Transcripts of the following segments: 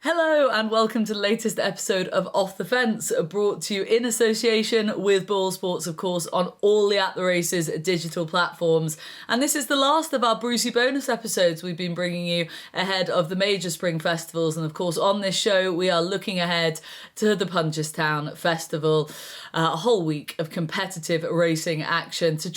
Hello and welcome to the latest episode of Off the Fence, brought to you in association with BoyleSports, of course, on all the At The Races digital platforms. And this is the last of our Brucey bonus episodes we've been bringing you ahead of the major spring festivals. And of course, on this show, we are looking ahead to the Punchestown Festival, a whole week of competitive racing action to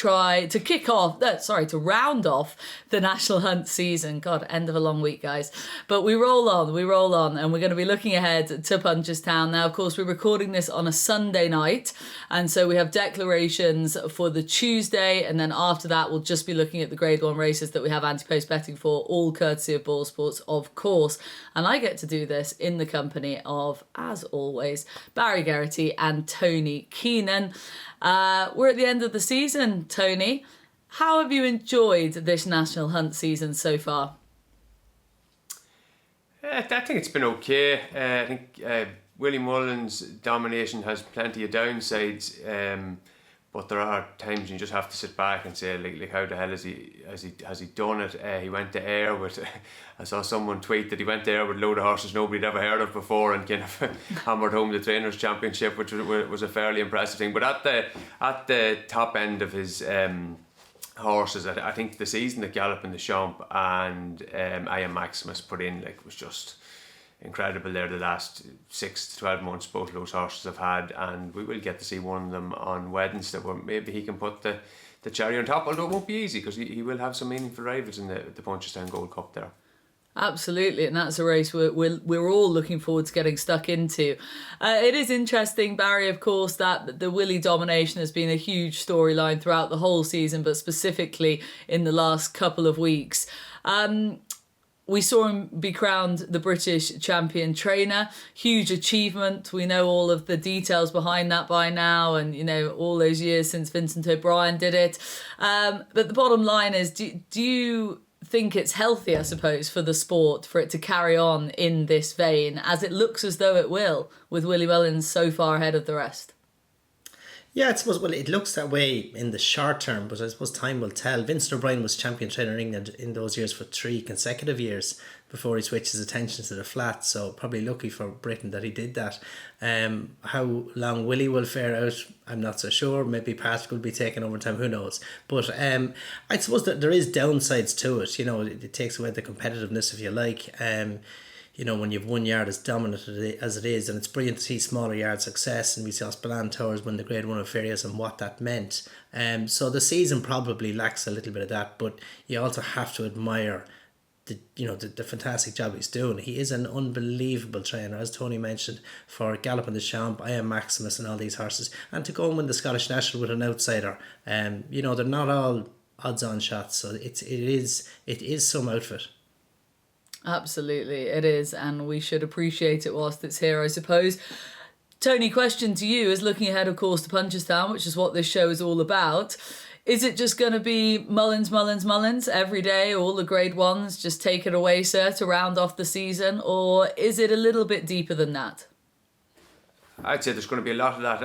round off the National Hunt season. God, end of a long week, guys. But we roll on. And we're going to be looking ahead to Punchestown. Now, of course, we're recording this on a Sunday night. And so we have declarations for the Tuesday. And then after that, we'll just be looking at the Grade 1 races that we have anti-post betting for, all courtesy of BoyleSports, of course. And I get to do this in the company of, as always, Barry Geraghty and Tony Keenan. We're at the end of the season, Tony. How have you enjoyed this National Hunt season so far? I think it's been okay. I think Willie Mullins' domination has plenty of downsides, but there are times you just have to sit back and say, like how the hell has he done it? He went to Ayr with. I saw someone tweet that he went there with a load of horses nobody'd ever heard of before and kind of hammered home the Trainers' Championship, which was a fairly impressive thing. But at the top end of his horses, I think the season that Gallop in the Champ and I Am Maximus put in was just incredible there. The last 6 to 12 months both of those horses have had, and we will get to see one of them on Wednesday where maybe he can put the cherry on top, although it won't be easy because he will have some meaningful rivals in the Punchestown Gold Cup there. Absolutely, and that's a race we're all looking forward to getting stuck into. It is interesting, Barry, of course, that the Willie domination has been a huge storyline throughout the whole season, but specifically in the last couple of weeks. We saw him be crowned the British champion trainer. Huge achievement. We know all of the details behind that by now, and all those years since Vincent O'Brien did it. But the bottom line is, do you think it's healthy, I suppose, for the sport for it to carry on in this vein, as it looks as though it will, with Willie Mullins so far ahead of the rest? Yeah, I suppose, well, it looks that way in the short term, but I suppose time will tell. Vincent O'Brien was champion trainer in England in those years for 3 consecutive years before he switched his attention to the flat, so probably lucky for Britain that he did that. How long Willie will fare out, I'm not so sure. Maybe Patrick will be taking over time, who knows. But I suppose that there is downsides to it. It takes away the competitiveness, if you like. When you've one yard as dominant as it is, and it's brilliant to see smaller yard success, and we saw Spillane Towers win the Grade 1 of Ferias and what that meant. So the season probably lacks a little bit of that, but you also have to admire the fantastic job he's doing. He is an unbelievable trainer, as Tony mentioned, for Gallop in the Champ, I Am Maximus and all these horses, and to go and win the Scottish National with an outsider. They're not all odds-on shots, so it is some outfit. Absolutely, it is, and we should appreciate it whilst it's here, I suppose. Tony, question to you is looking ahead, of course, to Punchestown, which is what this show is all about. Is it just going to be Mullins every day, all the Grade 1s, just take it away, sir, to round off the season, or is it a little bit deeper than that? I'd say there's going to be a lot of that.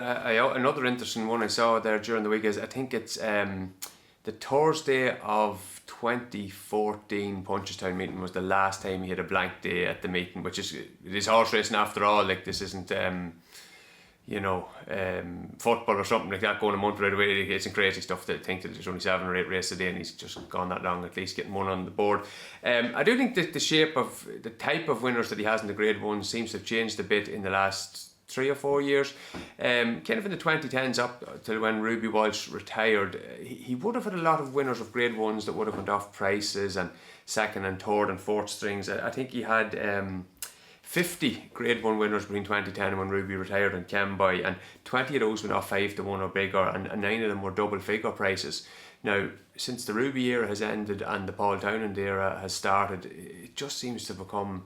Another interesting one I saw there during the week is, I think it's the Thursday of 2014 Punchestown meeting was the last time he had a blank day at the meeting, which is, it is horse racing after all. This isn't football or something like that going a month right away. It's crazy stuff to think that there's only 7 or 8 races a day and he's just gone that long, at least getting one on the board. I do think that the type of winners that he has in the Grade 1 seems to have changed a bit in the last 3 or 4 years. Kind of in the 2010s up till when Ruby Walsh retired, he would have had a lot of winners of Grade 1s that would have went off prices and second and third and fourth strings. I think he had 50 Grade 1 winners between 2010 and when Ruby retired and Kemboy, and 20 of those went off 5 to 1 or bigger, and 9 of them were double figure prices. Now, since the Ruby era has ended and the Paul Townend era has started, it just seems to become,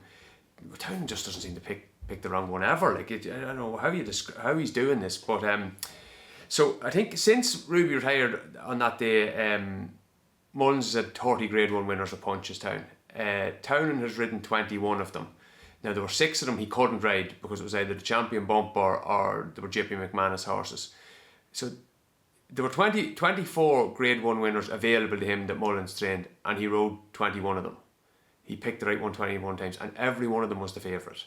Townend just doesn't seem to pick the wrong one ever. I don't know how he's doing this, but so I think since Ruby retired on that day, Mullins has had 30 Grade 1 winners of Punchestown. Townend has ridden 21 of them. Now, there were 6 of them he couldn't ride because it was either the Champion Bumper or they were JP McManus horses. So there were 24 Grade 1 winners available to him that Mullins trained, and he rode 21 of them. He picked the right one 21 times, and every one of them was the favourite.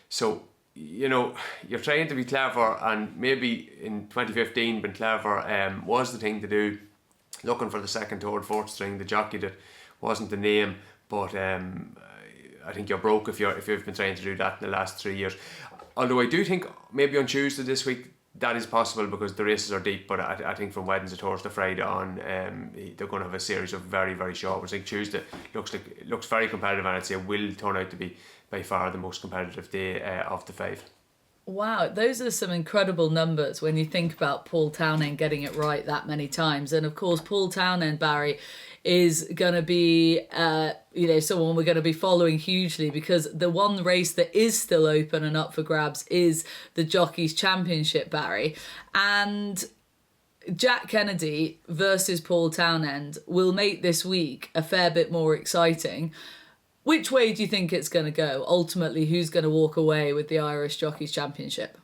So, you know, you're trying to be clever, and maybe in 2015 being clever was the thing to do, looking for the second, third, fourth string, the jockey that wasn't the name, but I think you're broke if you've been trying to do that in the last 3 years. Although I do think maybe on Tuesday this week that is possible because the races are deep, but I think from Wednesday, Thursday, Friday on, they're going to have a series of very, very short ones. I think Tuesday looks very competitive, and I'd say will turn out to be by far the most competitive day of the 5. Wow, those are some incredible numbers when you think about Paul Townend getting it right that many times. And of course, Paul Townend, Barry, is going to be, someone we're going to be following hugely, because the one race that is still open and up for grabs is the Jockeys Championship, Barry. And Jack Kennedy versus Paul Townend will make this week a fair bit more exciting. Which way do you think it's going to go? Ultimately, who's going to walk away with the Irish Jockeys Championship?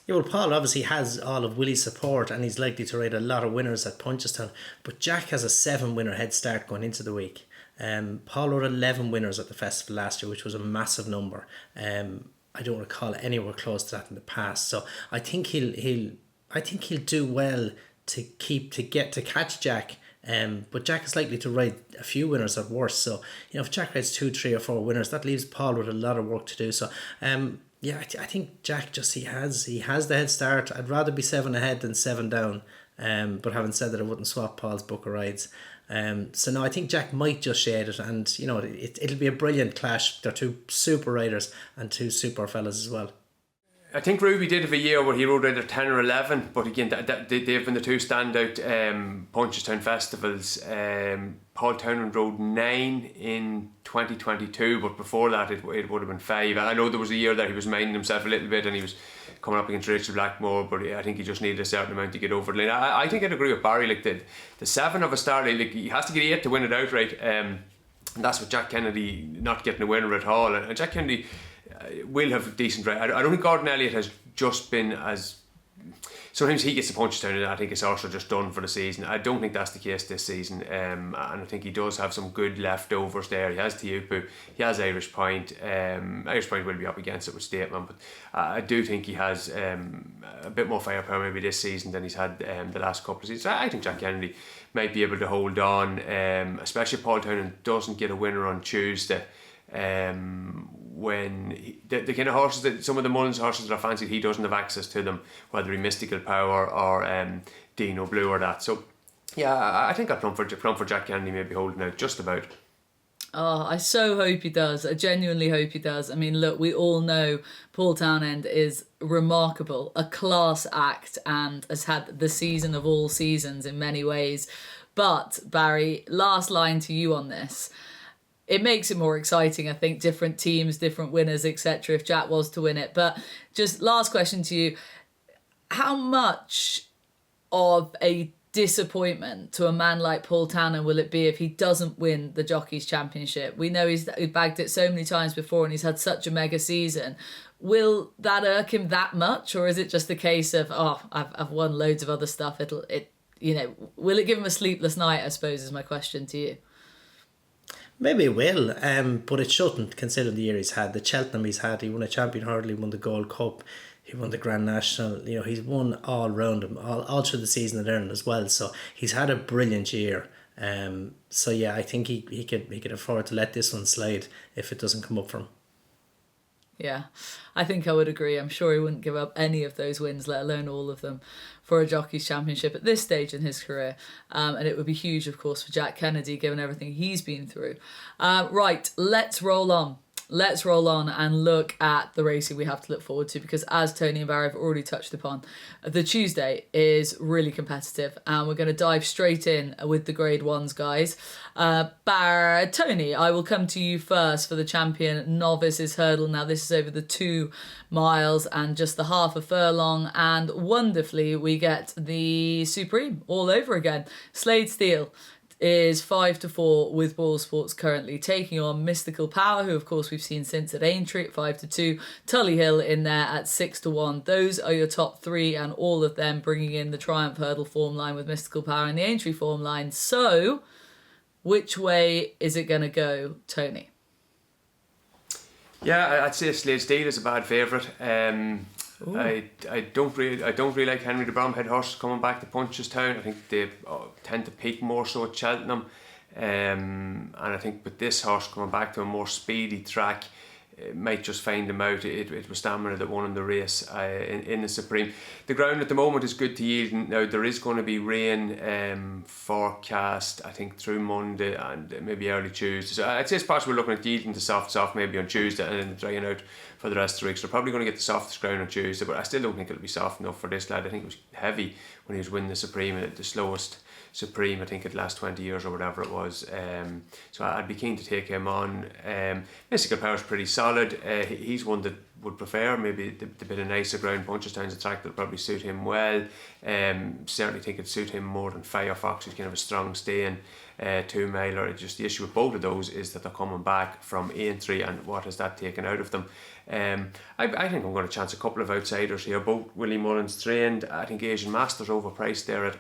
Yeah, well, Paul obviously has all of Willie's support, and he's likely to ride a lot of winners at Punchestown. But Jack has a 7-winner head start going into the week. Paul rode 11 winners at the festival last year, which was a massive number. I don't recall anywhere close to that in the past. So I think he'll do well to catch Jack. But Jack is likely to ride a few winners at worst. So, if Jack rides 2, 3 or 4 winners, that leaves Paul with a lot of work to do. So, I think Jack he has the head start. I'd rather be 7 ahead than 7 down. But having said that, I wouldn't swap Paul's book of rides. So no, I think Jack might just shade it, and it'll be a brilliant clash. They're 2 super riders and 2 super fellas as well. I think Ruby did have a year where he rode either 10 or 11, but again, they've been the 2 standout Punchestown festivals. Paul Townend rode 9 in 2022, but before that it would have been 5. I know there was a year that he was minding himself a little bit and he was coming up against Rachel Blackmore, but I think he just needed a certain amount to get over the line. I think I'd agree with Barry, like the 7 of a start, like he has to get 8 to win it outright. And that's with Jack Kennedy not getting a winner at all. And Jack Kennedy will have a decent ride. I don't think Gordon Elliott has just been as... Sometimes he gets the Punchestown and I think it's also just done for the season. I don't think that's the case this season, and I think he does have some good leftovers there. He has Tiupu, he has Irish Point. Irish Point will be up against it with Statement, but I do think he has a bit more firepower maybe this season than he's had the last couple of seasons. I think Jack Kennedy might be able to hold on, especially if Paul Townend doesn't get a winner on Tuesday. When the kind of horses that some of the Mullins horses that are fancied, he doesn't have access to them, whether he Mystical Power or Dino Blue or that. So yeah, I think I'd plumb for Jack Kennedy maybe holding out just about. Oh, I so hope he does. I genuinely hope he does. I mean, look, we all know Paul Townend is remarkable, a class act, and has had the season of all seasons in many ways. But Barry, last line to you on this. It makes it more exciting, I think, different teams, different winners, etc., if Jack was to win it. But just last question to you. How much of a disappointment to a man like Paul Townend will it be if he doesn't win the Jockeys Championship? We know he's bagged it so many times before and he's had such a mega season. Will that irk him that much? Or is it just a case of, I've won loads of other stuff. Will it give him a sleepless night, I suppose, is my question to you. Maybe it will, but it shouldn't, considering the year he's had. The Cheltenham he's had, he won a Champion Hurdle, he won the Gold Cup, he won the Grand National. He's won all round him, all through the season at Ireland as well. So he's had a brilliant year. So yeah, I think he could afford to let this one slide if it doesn't come up for him. Yeah, I think I would agree. I'm sure he wouldn't give up any of those wins, let alone all of them, for a Jockeys Championship at this stage in his career. And it would be huge, of course, for Jack Kennedy, given everything he's been through. Right, let's roll on. Let's roll on and look at the racing we have to look forward to, because as Tony and Barry have already touched upon, the Tuesday is really competitive and we're going to dive straight in with the Grade 1s, guys. Tony, I will come to you first for the Champion Novices Hurdle. Now this is over the 2 miles and just the half a furlong, and wonderfully we get the Supreme all over again. Slade Steele is 5-4 with BoyleSports currently, taking on Mystical Power, who of course we've seen since at Aintree at 5-2, Tully Hill in there at 6-1. Those are your top 3, and all of them bringing in the Triumph Hurdle form line with Mystical Power in the Aintree form line. So which way is it going to go, Tony? Yeah, I'd say Slade Steel is a bad favourite. I don't really like Henry the Bromhead horse coming back to Punchestown. I think they tend to peak more so at Cheltenham, and I think with this horse coming back to a more speedy track, it might just find him out. It was Stamina that won in the race in the Supreme. The ground at the moment is good to yield. Now there is going to be rain forecast, I think, through Monday and maybe early Tuesday. So I'd say it's possible looking at yielding to soft maybe on Tuesday and then drying out for the rest of the week. So they're probably going to get the softest ground on Tuesday, but I still don't think it'll be soft enough for this lad. I think it was heavy when he was winning the Supreme, the slowest Supreme I think at the last 20 years or whatever it was. So I'd be keen to take him on. Mystical Power's pretty solid. He's one that would prefer maybe the bit of nicer ground. Punchestown's a track that'll probably suit him well. Certainly think it'd suit him more than Firefox, who's kind of a strong staying 2 miler. Just the issue with both of those is that they're coming back from Aintree, and what has that taken out of them? I think I'm going to chance a couple of outsiders here. Both Willie Mullins trained. I think Asian Masters overpriced there at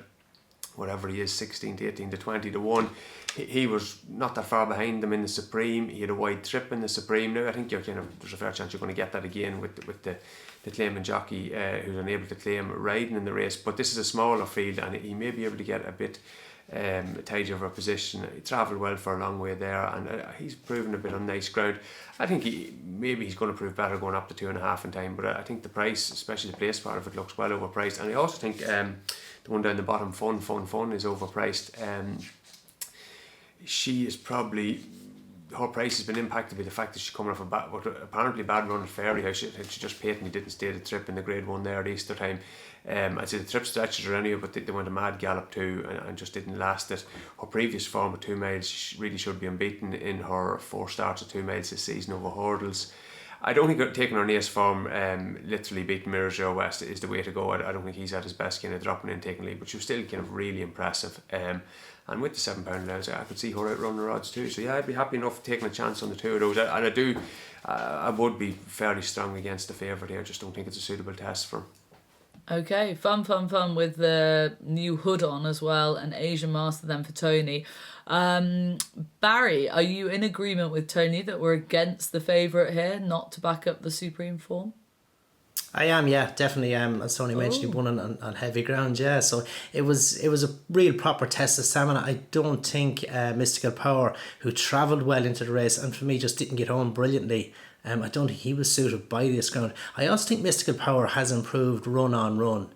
whatever he is, 16 to 18 to 20 to 1. He was not that far behind them in the Supreme. He had a wide trip in the Supreme. Now I think there's a fair chance you're going to get that again with the claiming jockey who's unable to claim riding in the race. But this is a smaller field, and he may be able to get a bit tidier of a position. He travelled well for a long way there, and he's proven a bit on nice ground. I think he's going to prove better going up to 2.5 in time, but I think the price, especially the place part of it, looks well overpriced. And I also think the one down the bottom, Fun is overpriced. She is probably, her price has been impacted by the fact that she's coming off apparently bad run at Fairyhouse. She just patently didn't stay the trip in the Grade 1 there at Easter time. I'd say the trip stretches her anyway, but they went a mad gallop too and just didn't last it. Her previous form at 2 miles, she really should be unbeaten in her 4 starts at 2 miles this season over hurdles. I don't think taking her Nace form, literally beating Mirror West is the way to go. I don't think he's at his best kind of dropping in, taking lead, but she was still kind of really impressive. And with the £7 allowance, I could see her outrun the odds too. So yeah, I'd be happy enough taking a chance on the 2 of those. And I would be fairly strong against the favourite here. I just don't think it's a suitable test for him. Okay, fun with the new hood on as well, and Asian Master then for Tony. Barry, are you in agreement with Tony that we're against the favourite here, not to back up the Supreme form? I am, yeah, definitely. As Tony mentioned, he won on heavy ground, yeah. So it was a real proper test of stamina. I don't think Mystical Power, who travelled well into the race and for me just didn't get home brilliantly, I don't think he was suited by this ground. I also think Mystical Power has improved run on run.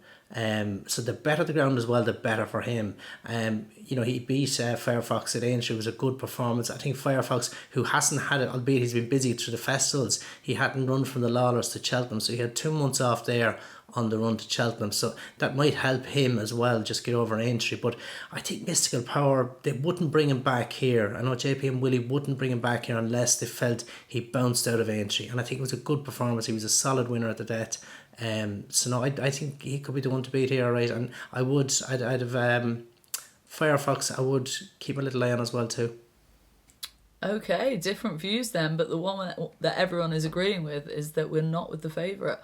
So the better the ground as well, the better for him. He beat Firefox at Aintree. It was a good performance. I think Firefox, who hasn't had it, albeit he's been busy through the festivals, he hadn't run from the Lawlers to Cheltenham, so he had 2 months off there on the run to Cheltenham, so that might help him as well, just get over Aintree. But I think Mystical Power, they wouldn't bring him back here. I know JP and Willie wouldn't bring him back here unless they felt he bounced out of Aintree, and I think it was a good performance. He was a solid winner at the death. So no, I think he could be the one to beat here, right? And I'd have Firefox. I would keep a little eye on as well too. Okay, different views then, but the one that everyone is agreeing with is that we're not with the favourite.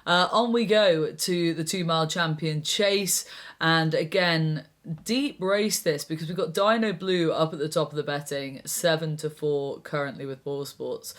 On we go to the 2 mile champion Chase, and again, deep race this, because we've got Dino Blue up at the top of the betting, 7-4 currently with BoyleSports.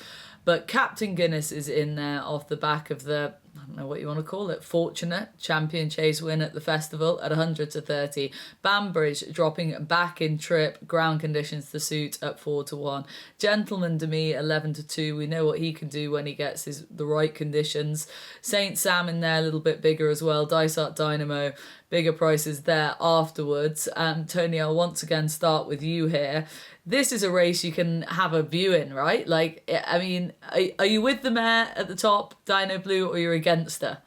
But Captain Guinness is in there off the back of the, I don't know what you want to call it, fortunate champion Chase win at the festival at 100-30. Banbridge dropping back in trip, ground conditions to suit at 4-1. Gentleman Demi 11-2. We know what he can do when he gets the right conditions. Saint Sam in there a little bit bigger as well. Dysart Dynamo, bigger prices there afterwards. Tony, I'll once again start with you here. This is a race you can have a view in, right? Like, I mean, are you with the mare at the top, Dino Blue, or you're against her?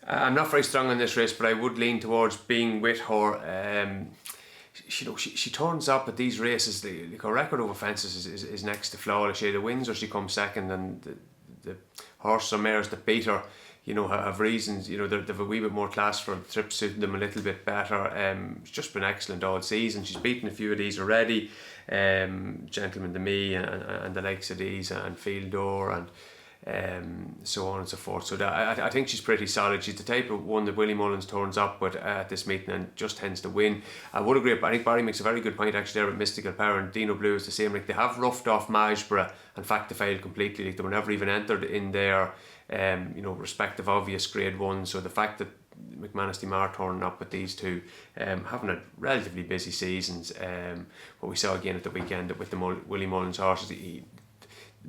I'm not very strong on this race, but I would lean towards being with her. She turns up at these races. Her record over fences is next to flawless. She either wins or she comes second, and the horse or mares that beat her, have reasons. They've a wee bit more class for the trip, suiting them a little bit better. She's just been excellent all season. She's beaten a few of these already. Gentleman to Me and the likes of these, and Field Door, and so on and so forth. So that, I think she's pretty solid. She's the type of one that Willie Mullins turns up with at this meeting and just tends to win. I would agree, but I think Barry makes a very good point actually there with Mystical Power, and Dino Blue is the same. Like, they have roughed off Magsborough and Factified completely. Like, they were never even entered in their respective obvious grade one. So the fact that McManus Demar turning up with these two, having a relatively busy seasons, what we saw again at the weekend with the Willie Mullins horses,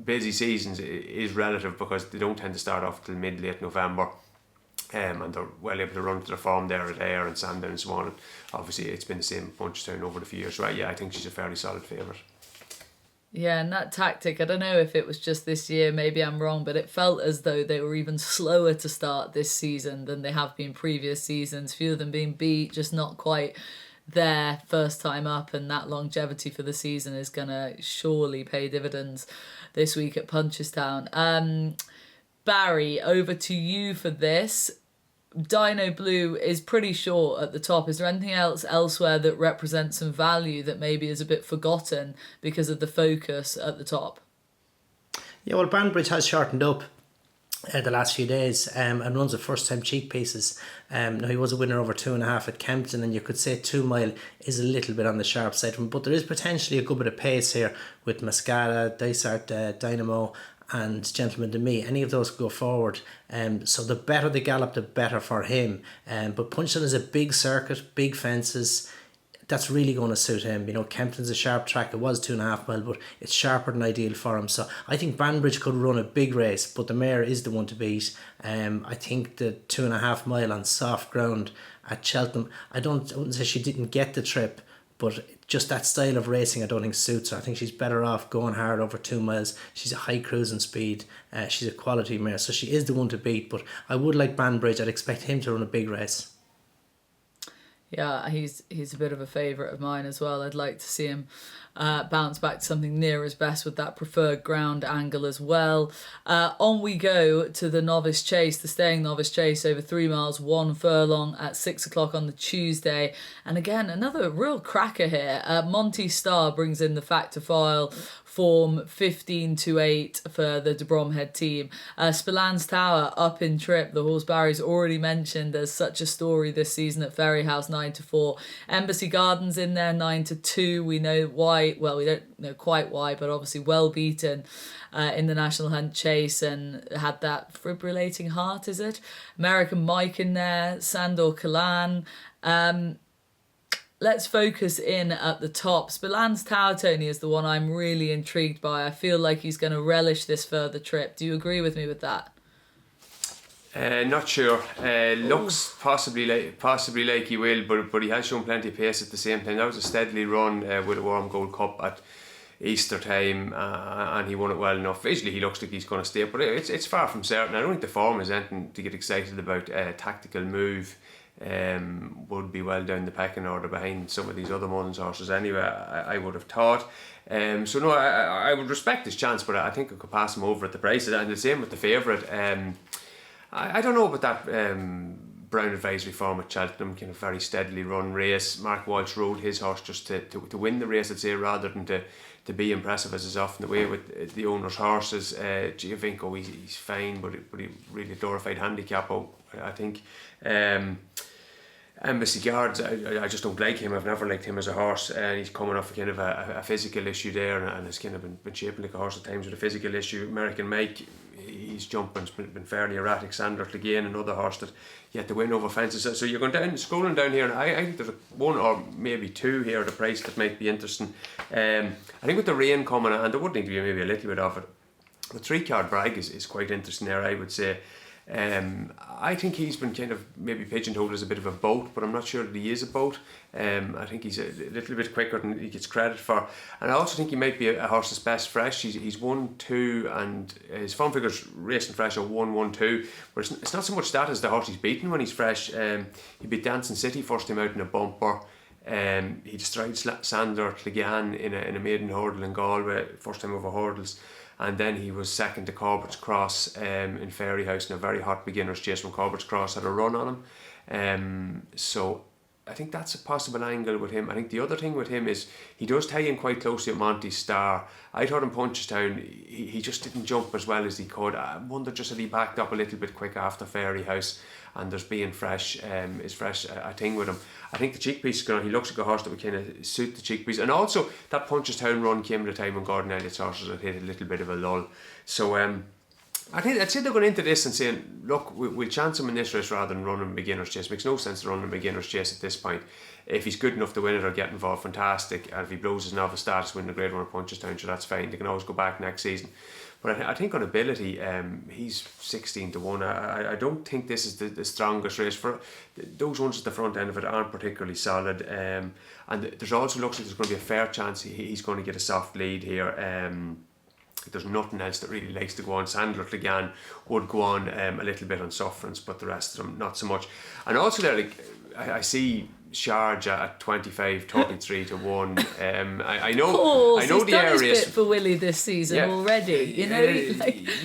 busy seasons is relative because they don't tend to start off till mid-late November, and they're well able to run to their form there at Ayr and Sandown and so on. And obviously it's been the same at Punchestown over the few years, right? Yeah, I think she's a fairly solid favourite. Yeah, and that tactic, I don't know if it was just this year, maybe I'm wrong, but it felt as though they were even slower to start this season than they have been previous seasons. Few of them being beat, just not quite there first time up, and that longevity for the season is going to surely pay dividends this week at Punchestown. Barry, over to you for this. Dino Blue is pretty short at the top. Is there anything else elsewhere that represents some value that maybe is a bit forgotten because of the focus at the top? Yeah, well, Banbridge has shortened up the last few days and runs the first time cheek pieces. Now, he was a winner over 2.5 at Kempton, and you could say 2 mile is a little bit on the sharp side from him, but there is potentially a good bit of pace here with Mascara, Dysart, Dynamo and Gentleman to Me. Any of those go forward, so the better the gallop, the better for him. But Punchestown is a big circuit, big fences. That's really going to suit him. You know, Kempton's a sharp track. It was 2.5 mile, but it's sharper than ideal for him. So I think Banbridge could run a big race, but the mare is the one to beat. I think the 2.5 mile on soft ground at Cheltenham, I wouldn't say she didn't get the trip, but just that style of racing I don't think suits her. I think she's better off going hard over 2 miles. She's a high cruising speed. She's a quality mare, so she is the one to beat. But I would like Banbridge. I'd expect him to run a big race. Yeah, he's a bit of a favourite of mine as well. I'd like to see him bounce back to something near his best with that preferred ground angle as well. On we go to the Novice Chase, the staying Novice Chase over 3 miles, 1 furlong at 6 o'clock on the Tuesday. And again, another real cracker here. Monty Starr brings in the Factor File form 15-8 for the De Bromhead team. Spillans Tower up in trip. The horse Barry's already mentioned. There's such a story this season at Ferryhouse, 9-4. Embassy Gardens in there, 9-2. We know why. Well, we don't know quite why, but obviously well beaten in the National Hunt Chase and had that fibrillating heart, is it? American Mike in there, Sandor Kalan. Let's focus in at the top. Spillans Tower, Tony, is the one I'm really intrigued by. I feel like he's going to relish this further trip. Do you agree with me with that? Not sure. Looks possibly like he will, but he has shown plenty of pace at the same time. That was a steadily run with a Warm Gold Cup at Easter time, and he won it well enough. Visually, he looks like he's going to stay, but it's far from certain. I don't think the form is anything to get excited about. Tactical move would be well down the pecking order behind some of these other Mullins horses anyway, I would have thought. So no, I would respect his chance, but I think I could pass him over at the prices. And the same with the favourite. I don't know about that Brown Advisory form at Cheltenham, kind of very steadily run race. Mark Walsh rode his horse just to win the race, I'd say, rather than to be impressive, as is often the way with the owner's horses. Giovinco, he's fine, but he really glorified handicap, I think. Embassy Guards, I just don't like him. I've never liked him as a horse, and he's coming off a kind of a physical issue there, and has kind of been shaping like a horse at times with a physical issue. American Mike, he's jumping's been fairly erratic. Sandor Clegane, another horse that yet to win over fences. So you're going down, scrolling down here, and I think there's one or maybe two here at a price that might be interesting. I think with the rain coming, and there would need to be maybe a little bit of it, the 3-card Bragg is quite interesting there, I would say. I think he's been kind of maybe pigeonholed as a bit of a boat, but I'm not sure that he is a boat. I think he's a little bit quicker than he gets credit for, and I also think he might be a horse that's best fresh. He's 1-2, and his form figures racing fresh are 1-1-2. But it's not so much that as the horse he's beaten when he's fresh. He beat Dancing City first time out in a bumper. He destroyed Sandor Clegane in a maiden hurdle in Galway, first time over hurdles. And then he was second to Corbett's Cross in Ferryhouse in a very hot beginner's chase when Corbett's Cross had a run on him. So I think that's a possible angle with him. I think the other thing with him is he does tie in quite closely with Monty's Star. I thought in Punchestown he just didn't jump as well as he could. I wonder just that he backed up a little bit quick after Fairy House, and there's being fresh a thing with him. I think the Cheekpiece is going. He looks like a horse that would kind of suit the Cheekpiece, and also that Punchestown run came at a time when Gordon Elliott's horses had hit a little bit of a lull. So I'd say they're going into this and saying, look, we'll chance him in this race rather than running beginner's chase. Makes no sense to run a beginner's chase at this point. If he's good enough to win it or get involved, fantastic. And if he blows his novice status, win the Grade 1 at Punchestown, so that's fine. They can always go back next season. But I think on ability, he's 16 to 1. I don't think this is the strongest race. For those ones at the front end of it aren't particularly solid. And there's also looks like there's going to be a fair chance he's going to get a soft lead here. There's nothing else that really likes to go on. Sandler Clegane would go on a little bit on sufferance, but the rest of them not so much. And also there, like I see Sharjah at 25-33 to 1. I know he's the done his areas bit for Willie this season already. You know, up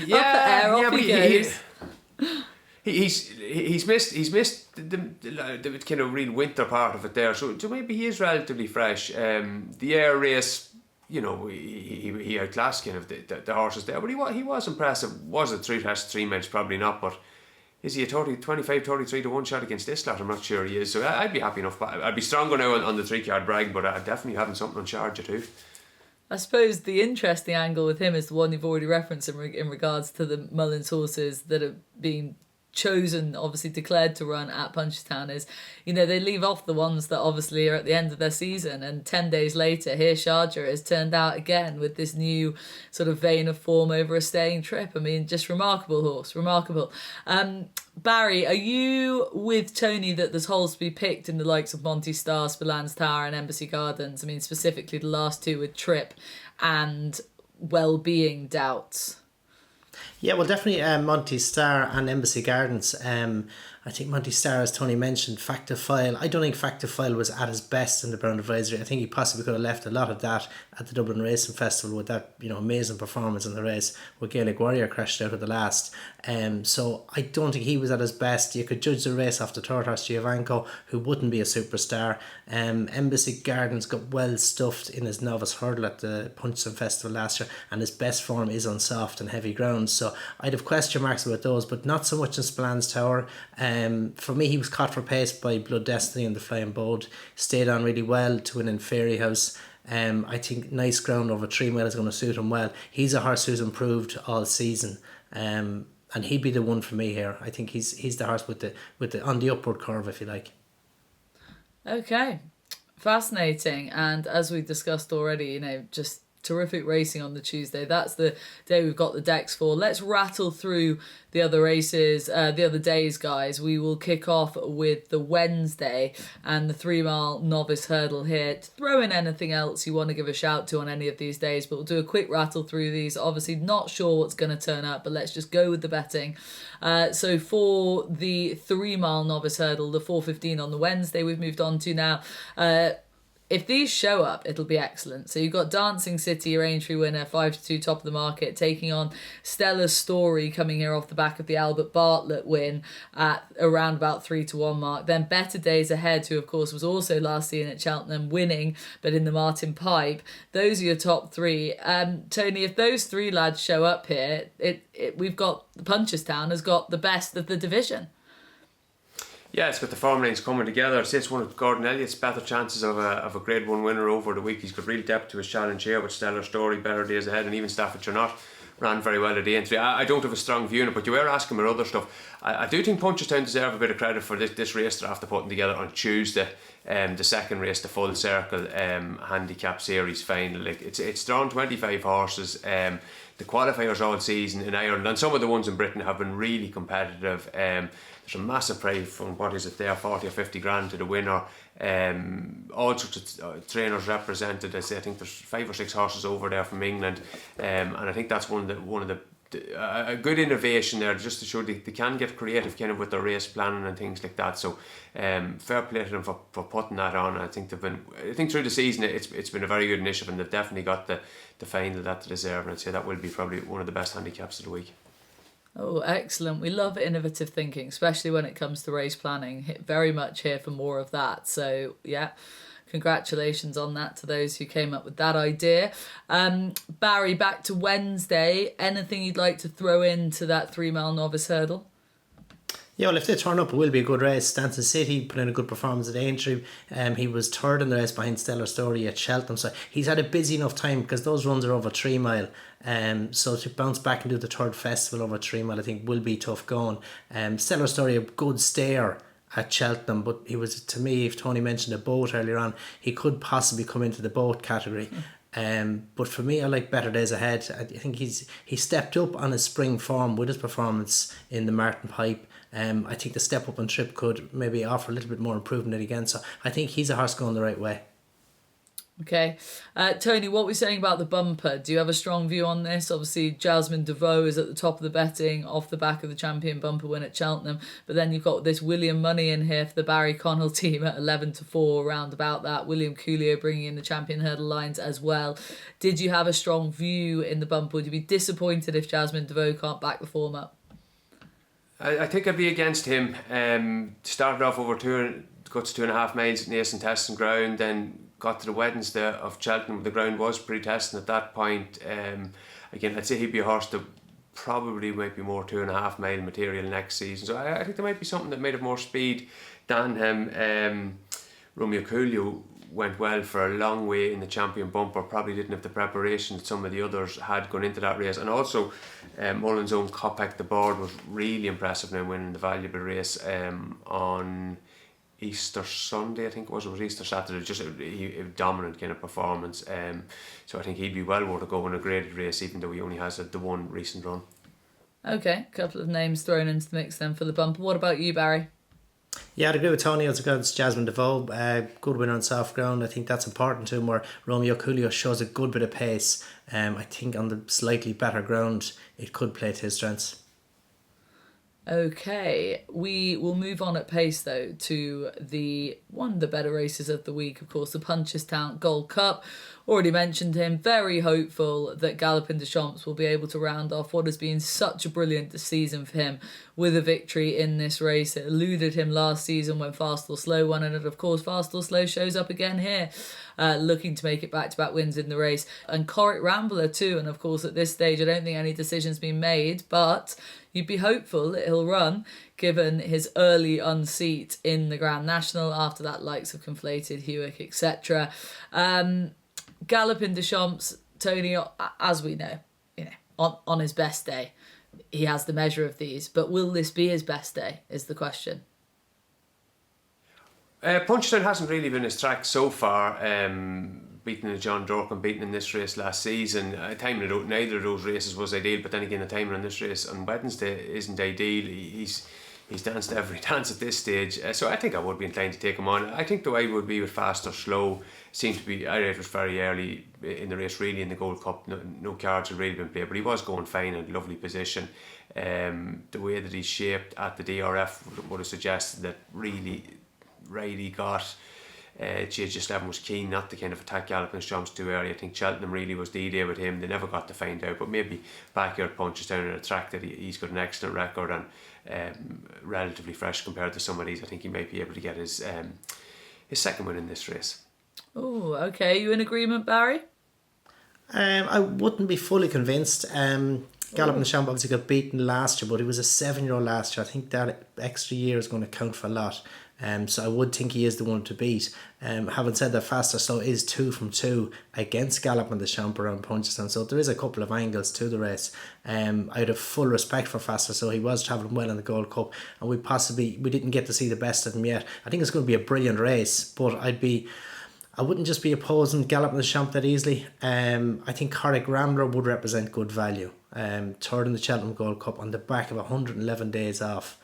the air, off but he goes. He's missed the kind of real winter part of it there. So maybe he is relatively fresh. The air race, you know, he outclassed kind of the horses there, but he was impressive. Was it 3 miles? Probably not, but is he a 25-33 to 1 shot against this lot? I'm not sure he is, so I'd be happy enough. I'd be stronger now on the 3-card bragging, but I'd definitely having something on Sharjah too. I suppose the interesting angle with him is the one you've already referenced in regards to the Mullins horses that have been chosen, obviously declared to run at Punchestown, is, you know, they leave off the ones that obviously are at the end of their season, and 10 days later here Sharjah has turned out again with this new sort of vein of form over a staying trip. I mean, just remarkable horse, remarkable. Barry, are you with Tony that there's holes to be picked in the likes of Monty Star, Spillans Tower and Embassy Gardens? I mean, specifically the last two with Trip and well-being doubts. Yeah, well, definitely Monty Star and Embassy Gardens. I think Monty Star, as Tony mentioned, Factor File. I don't think Factor File was at his best in the Brown Advisory. I think he possibly could have left a lot of that at the Dublin Racing Festival with that, you know, amazing performance in the race with Gaelic Warrior crashed out at the last. So I don't think he was at his best. You could judge the race off the third horse Giovanco, who wouldn't be a superstar. Embassy Gardens got well stuffed in his novice hurdle at the Punchestown Festival last year, and his best form is on soft and heavy ground. So I'd have question marks about those, but not so much in Spillans Tower. For me, he was caught for pace by Blood Destiny and the Flying Boat. Stayed on really well to win in Fairy House. I think nice ground over 3 mile is going to suit him well. He's a horse who's improved all season. And he'd be the one for me here. I think he's the horse with the on the upward curve, if you like. Okay, fascinating. And as we discussed already, you know, just terrific racing on the Tuesday. That's the day we've got the decks for. Let's rattle through the other races, the other days, guys. We will kick off with the Wednesday and the 3 mile novice hurdle here. Throw in anything else you want to give a shout to on any of these days, but we'll do a quick rattle through these. Obviously not sure what's going to turn up, but let's just go with the betting. So for the 3 mile novice hurdle, the 4:15 on the Wednesday we've moved on to now. If these show up, it'll be excellent. So you've got Dancing City, your Aintree winner, 5-2 top of the market, taking on Stellar Story, coming here off the back of the Albert Bartlett win at around about 3-1 mark. Then Better Days Ahead, who of course was also last seen at Cheltenham winning, but in the Martin Pipe. Those are your top three. Tony, if those three lads show up here, we've got Punchestown has got the best of the division. Yeah, it's got the form lanes coming together. It's one of Gordon Elliott's better chances of a Grade 1 winner over the week. He's got real depth to his challenge here with Stellar Story, Better Days Ahead, and even Staffordshire Not ran very well at the entry. I don't have a strong view on it, but you were asking about other stuff. I do think Punchestown deserve a bit of credit for this race they're after putting together on Tuesday. The second race, the Full Circle Handicap Series final. Like it's drawn 25 horses. The qualifiers all season in Ireland, and some of the ones in Britain have been really competitive. There's a massive prize from what is it there, 40 or 50 grand to the winner. All sorts of trainers represented. I think there's 5 or 6 horses over there from England, and I think that's one of the a good innovation there, just to show they can get creative kind of with their race planning and things like that. So fair play to them for putting that on. I think through the season it's been a very good initiative, and they've definitely got the final that they deserve, and I'd say that will be probably one of the best handicaps of the week. Oh, excellent. We love innovative thinking, especially when it comes to race planning. Very much here for more of that. So, yeah, congratulations on that to those who came up with that idea. Barry, back to Wednesday. Anything you'd like to throw into that 3 mile novice hurdle? Yeah, well, if they turn up, it will be a good race. Stanton City put in a good performance at Aintree. He was third in the race behind Stellar Story at Cheltenham. So he's had a busy enough time because those runs are over 3 mile. So to bounce back and do the third festival over 3 mile, I think will be tough going. Stellar Story, a good stayer at Cheltenham, but he was, to me, if Tony mentioned a boat earlier on, he could possibly come into the boat category. But for me, I like Better Days Ahead. I think he stepped up on his spring form with his performance in the Martin Pipe. I think the step up on trip could maybe offer a little bit more improvement again. So I think he's a horse going the right way. Okay. Tony, what we're saying about the bumper, do you have a strong view on this? Obviously, Jasmine DeVoe is at the top of the betting off the back of the champion bumper win at Cheltenham. But then you've got this William Money in here for the Barry Connell team at 11-4, around about that. William Coolio bringing in the champion hurdle lines as well. Did you have a strong view in the bumper? Would you be disappointed if Jasmine DeVoe can't back the form up? I think I'd be against him. Started off over got to 2.5 miles nice and testing ground, then got to the Wednesday of Cheltenham. The ground was pretty testing at that point. Again, I'd say he'd be a horse that probably might be more 2.5 mile material next season. So I think there might be something that might have more speed than him. Romeo Coolio went well for a long way in the champion bumper, probably didn't have the preparation that some of the others had going into that race. And also Mullins' own Kopek the Board was really impressive now, winning the valuable race on Easter Sunday, I think it was Easter Saturday. Just a dominant kind of performance. So I think he'd be well worth a go in a graded race, even though he only has the one recent run. Okay, a couple of names thrown into the mix then for the bumper. What about you, Barry? Yeah, I'd agree with Tony as regards Jasmine DeVoe. Good winner on soft ground. I think that's important to him, where Romeo Coolio shows a good bit of pace. I think on the slightly better ground, it could play to his strengths. Okay, we will move on at pace though to one of the better races of the week, of course, the Punchestown Gold Cup. Already mentioned him, very hopeful that Galloping des Champs will be able to round off what has been such a brilliant season for him with a victory in this race. It eluded him last season when Fast or Slow won, and of course Fast or Slow shows up again here, looking to make it back-to-back wins in the race. And Corrick Rambler too, and of course at this stage I don't think any decision's been made, but you'd be hopeful that he'll run given his early unseat in the Grand National after that likes of Conflated, Hewick, etc. Galloping des Champs, Tony, as we know, on his best day, he has the measure of these, but will this be his best day is the question. Punchestown hasn't really been his track so far. Beating the John Dorkin, beating in this race last season. Timing neither of those races was ideal, but then again the timing on this race on Wednesday isn't ideal. He's danced every dance at this stage, so I think I would be inclined to take him on. I think the way would be with Fast or Slow. Seemed to be, it was very early in the race, really, in the Gold Cup. No cards had really been played, but he was going fine in a lovely position. The way that he's shaped at the DRF would have suggested that really got GH11 was keen not to kind of attack Galloping des Champs too early. I think Cheltenham really was the idea with him. They never got to find out, but maybe back here at Punchestown, at a track that he's got an excellent record and relatively fresh compared to some of these. I think he might be able to get his second win in this race. Oh, okay. You in agreement, Barry? I wouldn't be fully convinced. Galloping des Champs obviously got beaten last year, but he was a 7-year-old last year. I think that extra year is going to count for a lot. So I would think he is the one to beat. Having said that, Fast or Slow is 2 from 2 against Galloping des Champs around Punchestown, so there is a couple of angles to the race. I would have full respect for Fast or Slow. He was travelling well in the Gold Cup, and we didn't get to see the best of him yet. I think it's going to be a brilliant race, but I wouldn't just be opposing Galloping des Champs that easily. I think Corrick Rambler would represent good value. Third in the Cheltenham Gold Cup on the back of 111 days off.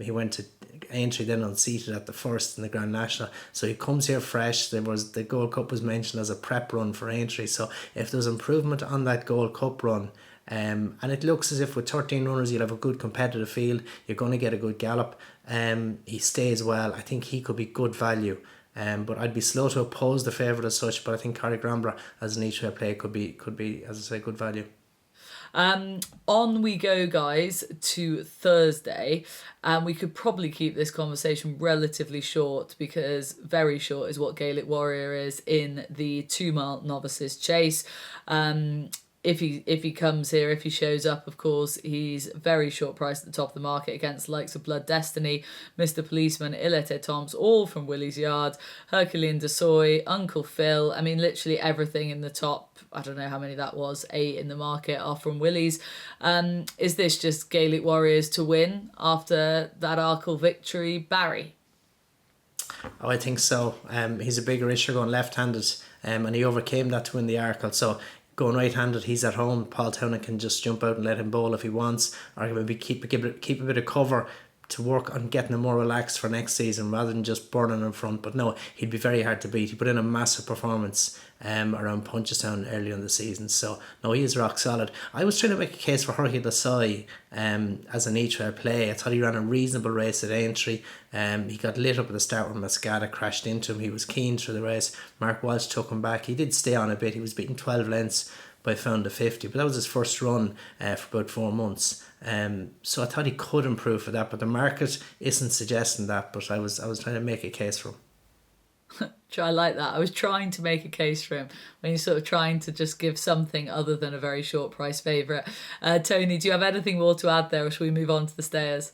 He went to Aintree, then unseated at the first in the Grand National, so he comes here fresh. The Gold Cup was mentioned as a prep run for Aintree, so if there's improvement on that Gold Cup run, and it looks as if with 13 runners you'll have a good competitive field, you're going to get a good gallop. He stays well. I think he could be good value. But I'd be slow to oppose the favourite as such, but I think Corrick Rambler as an each-way play could be, as I say, good value. On we go, guys, to Thursday. And we could probably keep this conversation relatively short, because very short is what Gaelic Warrior is in the 2 mile novices chase. If he comes here, if he shows up, of course, he's very short priced at the top of the market against the likes of Blood Destiny, Mr. Policeman, Ilete Toms, all from Willie's Yard, Herculean de Soy, Uncle Phil. I mean, literally everything in the top, I don't know how many that was, 8 in the market are from Willie's. Is this just Gaelic Warriors to win after that Arkle victory? Barry? Oh, I think so. He's a bigger isher going left-handed, and he overcame that to win the Arkle. So going right-handed, he's at home. Paul Townend can just jump out and let him bowl if he wants, or maybe keep a bit of cover to work on getting him more relaxed for next season rather than just burning in front. But no, he'd be very hard to beat. He put in a massive performance around Punchestown earlier in the season. So no, he is rock solid. I was trying to make a case for Herculean de Soy as an each-way play. I thought he ran a reasonable race at Aintree. He got lit up at the start when Mascada crashed into him. He was keen through the race. Mark Walsh took him back. He did stay on a bit. He was beaten 12 lengths by Found the 50, but that was his first run for about 4 months. So I thought he could improve for that, but the market isn't suggesting that. But I was trying to make a case for him. I like that. I was trying to make a case for him when you're sort of trying to just give something other than a very short price favourite. Tony, do you have anything more to add there, or shall we move on to the stayers?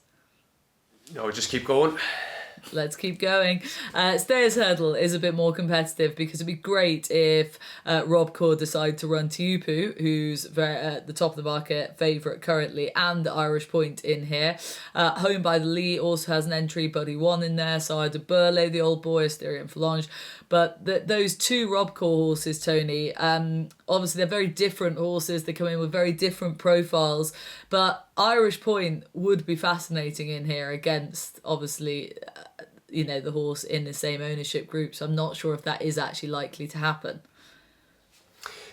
No, just keep going. Let's keep going. Stayers Hurdle is a bit more competitive, because it'd be great if Rob Core decide to run Tiupu, who's very at the top of the market favourite currently, and Irish Point in here. Home by the Lee also has an entry, Buddy One in there, Sire de Burley, the old boy, Asteria and Falange. But those 2 Rob Core horses, Tony, obviously they're very different horses. They come in with very different profiles. But Irish Point would be fascinating in here against, obviously, the horse in the same ownership group. So I'm not sure if that is actually likely to happen.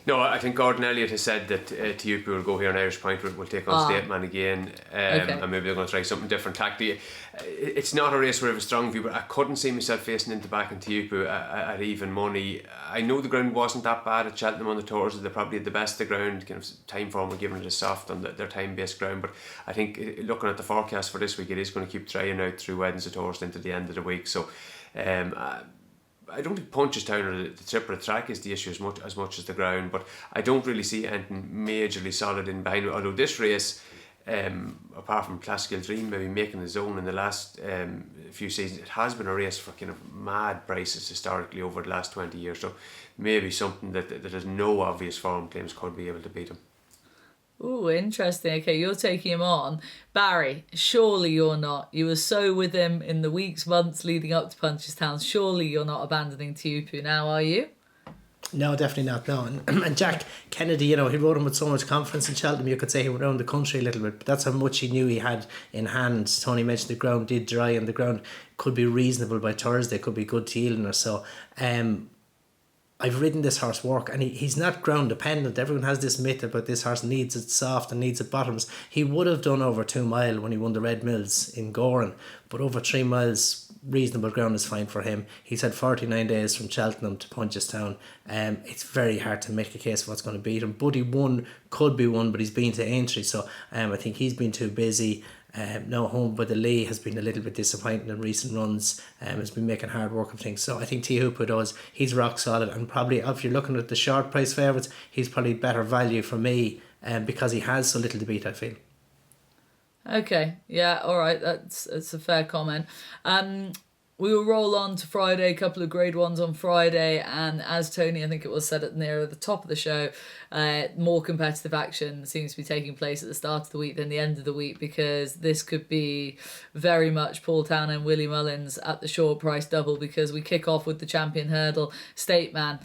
No, I think Gordon Elliott has said that Tiupu will go here and Irish Point will take on Stateman again, Okay. and maybe they're going to try something different tactic. It's not a race where I have a strong view, but I couldn't see myself facing into back in Tiupu at even money. I know the ground wasn't that bad at Cheltenham on the tours. They're probably the best of the ground. Kind of time form were given it a soft on their time-based ground, but I think looking at the forecast for this week, it is going to keep trying out through Wednesday, Thursday into the end of the week. So I don't think Punchestown or the trip or the track is the issue as much as the ground, but I don't really see anything majorly solid in behind it. Although this race, apart from Classical Dream maybe making his own in the last few seasons, it has been a race for kind of mad prices historically over the last 20 years. So maybe something that has no obvious form claims could be able to beat him. Ooh, interesting. Okay, you're taking him on. Barry, surely you're not. You were so with him in the weeks, months leading up to Punchestown. Surely you're not abandoning Tiupu now, are you? No, definitely not. No, and Jack Kennedy, he rode him with so much confidence in Cheltenham. You could say he went around the country a little bit, but that's how much he knew he had in hand. Tony mentioned the ground did dry, and the ground could be reasonable by Thursday. Could be good to Elan or so. I've ridden this horse work, and he's not ground dependent. Everyone has this myth about this horse needs it soft and needs it bottoms. He would have done over 2 mile when he won the Red Mills in Goran, but over 3 miles reasonable ground is fine for him. He's had 49 days from Cheltenham to Punchestown. It's very hard to make a case of what's going to beat him. Buddy One could be one, but he's been to Aintree, so I think he's been too busy. Now Home by the Lee has been a little bit disappointing in recent runs, has been making hard work of things. So I think Tiupu does. He's rock solid, and probably if you're looking at the short price favourites, he's probably better value for me because he has so little to beat, I feel. Okay, yeah, all right, that's a fair comment. We will roll on to Friday, a couple of grade ones on Friday, and as Tony, I think it was said at near the top of the show, more competitive action seems to be taking place at the start of the week than the end of the week, because this could be very much Paul Townend and Willie Mullins at the short price double, because we kick off with the champion hurdle, Stateman.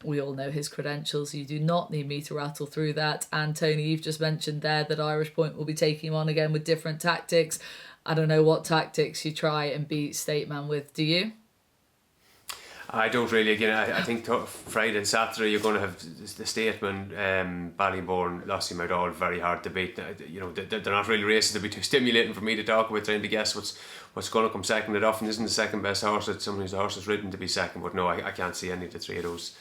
We all know his credentials. You do not need me to rattle through that. And Tony, you've just mentioned there that Irish Point will be taking him on again with different tactics. I don't know what tactics you try and beat Stateman with, do you? I don't really. Again, I think Friday and Saturday you're going to have the Stateman, Ballybourne, Lossiemouth all very hard to beat. They're not really races to be too stimulating for me to talk about, trying to guess what's going to come second. It often isn't the second best horse that somebody's horse is ridden to be second, but no, I can't see any of the 3 of those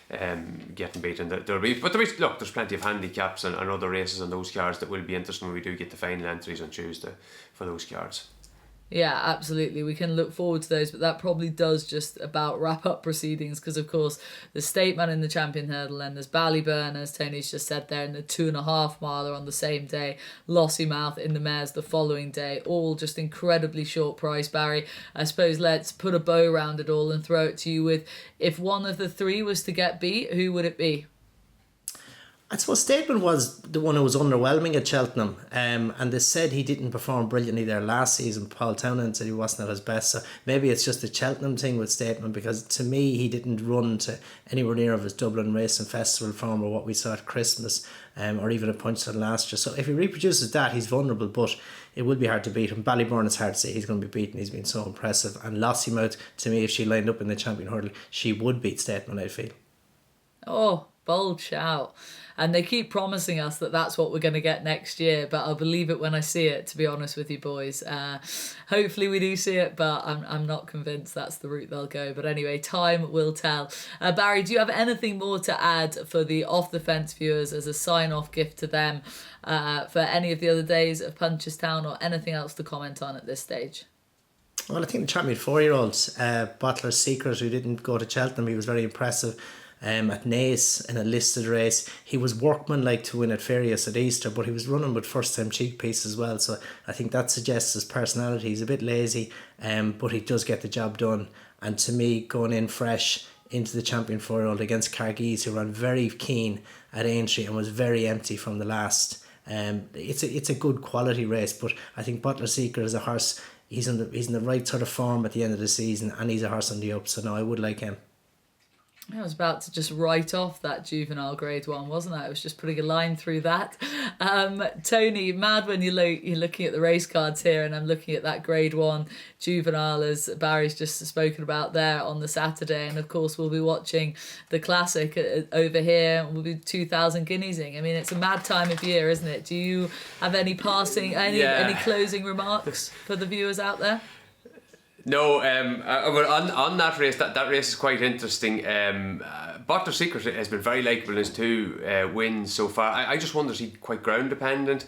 getting beaten. There's plenty of handicaps and other races on those cards that will be interesting when we do get the final entries on Tuesday for those cards. Yeah, absolutely. We can look forward to those, but that probably does just about wrap up proceedings because, of course, there's Stateman in the champion hurdle and there's Ballyburn, as Tony's just said there, in the 2.5 miler on the same day, Lossiemouth in the mares the following day, all just incredibly short price, Barry. I suppose let's put a bow around it all and throw it to you with, if one of the three was to get beat, who would it be? I suppose Stateman was the one who was underwhelming at Cheltenham, and they said he didn't perform brilliantly there last season. Paul Townend said he wasn't at his best, so maybe it's just a Cheltenham thing with Stateman, because to me he didn't run to anywhere near of his Dublin Racing Festival form or what we saw at Christmas, or even at Punchestown last year. So if he reproduces that, he's vulnerable, but it will be hard to beat him. Ballyburn is hard to say he's going to be beaten. He's been so impressive, and Lossiemouth, to me, if she lined up in the champion hurdle, she would beat Stateman, I feel. Oh, bold shout. And they keep promising us that that's what we're going to get next year, but I'll believe it when I see it, to be honest with you boys. Hopefully we do see it, but I'm not convinced that's the route they'll go. But anyway, time will tell. Barry, do you have anything more to add for the Off the Fence viewers as a sign-off gift to them for any of the other days of Punchestown, or anything else to comment on at this stage? Well, I think the champion 4-year-olds, Bottler's Secret, who didn't go to Cheltenham, he was very impressive. At Naas in a listed race, he was workmanlike to win at Farias at Easter, but he was running with first time cheek piece as well, so I think that suggests his personality. He's a bit lazy, but he does get the job done. And to me, going in fresh into the champion 4-year-old against Cargees, who ran very keen at Aintree and was very empty from the last, it's a good quality race. But I think Butler Seeker is a horse. He's in the right sort of form at the end of the season, and he's a horse on the up, so no, I would like him. I was about to just write off that juvenile grade 1, wasn't I? I was just putting a line through that. Tony, mad when you're looking at the race cards here, and I'm looking at that grade 1 juvenile, as Barry's just spoken about there, on the Saturday. And of course, we'll be watching the classic over here. We'll be 2,000 guineasing. I mean, it's a mad time of year, isn't it? Do you have any closing remarks for the viewers out there? No, on that race, that race is quite interesting. Bottler Secret has been very likeable in his 2 wins so far. I just wonder, is he quite ground dependent?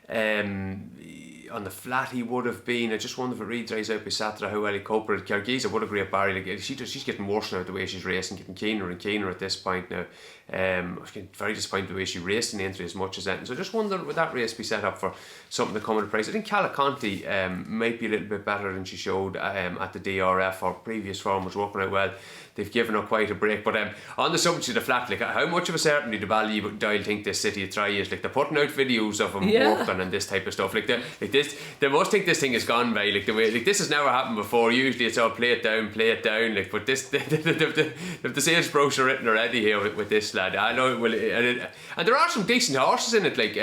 On the flat he would have been. I just wonder if it really dries out by Saturday how well he coped with it. Cargees, I would agree with Barry. Like, she's getting worse now the way she's racing, getting keener and keener at this point now. I was getting very disappointed the way she raced in the entry as much as that. So I just wonder, would that race be set up for something to come at a price? I think Calaconte might be a little bit better than she showed at the DRF. Her previous form was working out well. They've given her quite a break. But on the subject of the flat, like, how much of a certainty do Ballydoyle think this City of Try is? Like, they're putting out videos of them working and this type of stuff. Like they must think this thing is gone by. Like, the way, like, this has never happened before. Usually it's all play it down. Like, but this, the sales brochure written already here with this lad. I know it will, and there are some decent horses in it. Like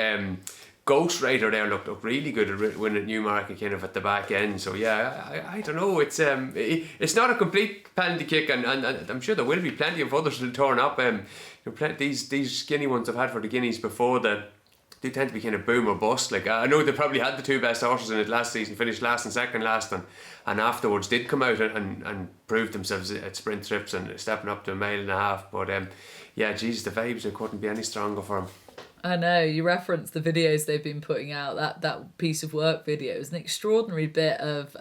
Ghost Rider there looked really good at winning at Newmarket and kind of at the back end. So yeah, I don't know. It's not a complete penalty kick, and I'm sure there will be plenty of others that will turn up. These skinny ones I've had for the guineas before that. They tend to be kind of boom or bust. Like, I know they probably had the 2 best horses in it last season, finished last and second last, and afterwards did come out and prove themselves at sprint trips and stepping up to 1.5 miles. But yeah, geez, the vibes, it couldn't be any stronger for them. I know, you referenced the videos they've been putting out. That piece of work video is an extraordinary bit of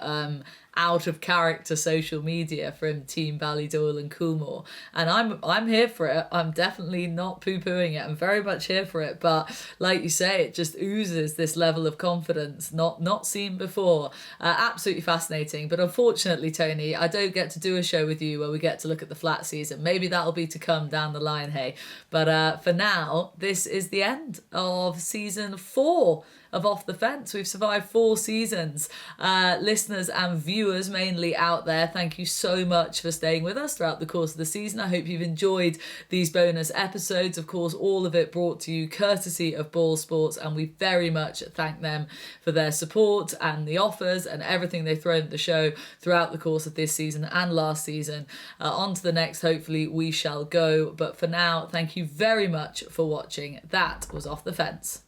out of character social media from Team Ballydoyle and Coolmore, and I'm here for it. I'm definitely not poo-pooing it. I'm very much here for it, but like you say, it just oozes this level of confidence not seen before. Absolutely fascinating. But unfortunately, Tony, I don't get to do a show with you where we get to look at the flat season. Maybe that'll be to come down the line, hey. But for now, this is the end of season 4 of Off the Fence. We've survived 4 seasons. Listeners and viewers mainly out there, thank you so much for staying with us throughout the course of the season. I hope you've enjoyed these bonus episodes. Of course, all of it brought to you courtesy of BoyleSports, and we very much thank them for their support and the offers and everything they've thrown at the show throughout the course of this season and last season. On to the next, hopefully we shall go. But for now, thank you very much for watching. That was Off the Fence.